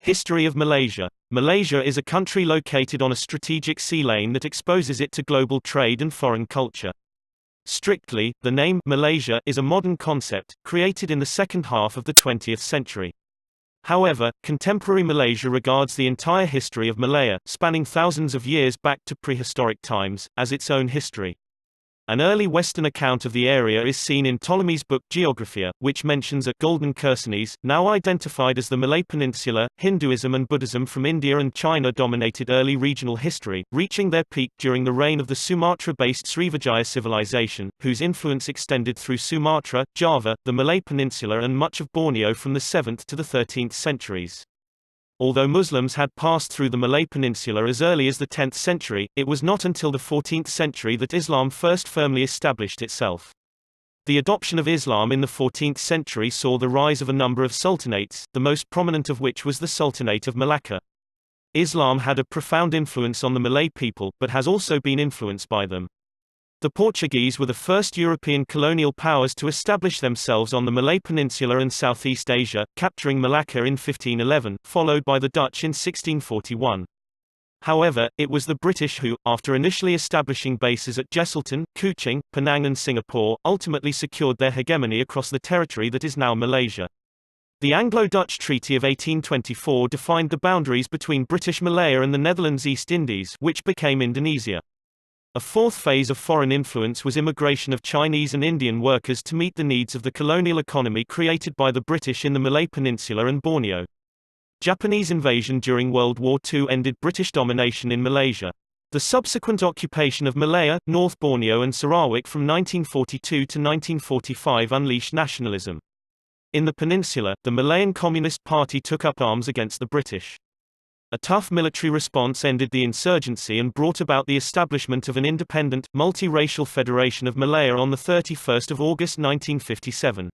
History of Malaysia. Malaysia is a country located on a strategic sea lane that exposes it to global trade and foreign culture. Strictly, the name Malaysia is a modern concept, created in the second half of the 20th century. However, contemporary Malaysia regards the entire history of Malaya, spanning thousands of years back to prehistoric times, as its own history. An early Western account of the area is seen in Ptolemy's book Geographia, which mentions a golden Chersonese, now identified as the Malay Peninsula. Hinduism and Buddhism from India and China dominated early regional history, reaching their peak during the reign of the Sumatra-based Srivijaya civilization, whose influence extended through Sumatra, Java, the Malay Peninsula and much of Borneo from the 7th to the 13th centuries. Although Muslims had passed through the Malay Peninsula as early as the 10th century, it was not until the 14th century that Islam first firmly established itself. The adoption of Islam in the 14th century saw the rise of a number of sultanates, the most prominent of which was the Sultanate of Malacca. Islam had a profound influence on the Malay people, but has also been influenced by them. The Portuguese were the first European colonial powers to establish themselves on the Malay Peninsula and Southeast Asia, capturing Malacca in 1511, followed by the Dutch in 1641. However, it was the British who, after initially establishing bases at Jesselton, Kuching, Penang and Singapore, ultimately secured their hegemony across the territory that is now Malaysia. The Anglo-Dutch Treaty of 1824 defined the boundaries between British Malaya and the Netherlands East Indies, which became Indonesia. A fourth phase of foreign influence was immigration of Chinese and Indian workers to meet the needs of the colonial economy created by the British in the Malay Peninsula and Borneo. Japanese invasion during World War II ended British domination in Malaysia. The subsequent occupation of Malaya, North Borneo and Sarawak from 1942 to 1945 unleashed nationalism. In the peninsula, the Malayan Communist Party took up arms against the British. A tough military response ended the insurgency and brought about the establishment of an independent, multi-racial Federation of Malaya on 31 August 1957.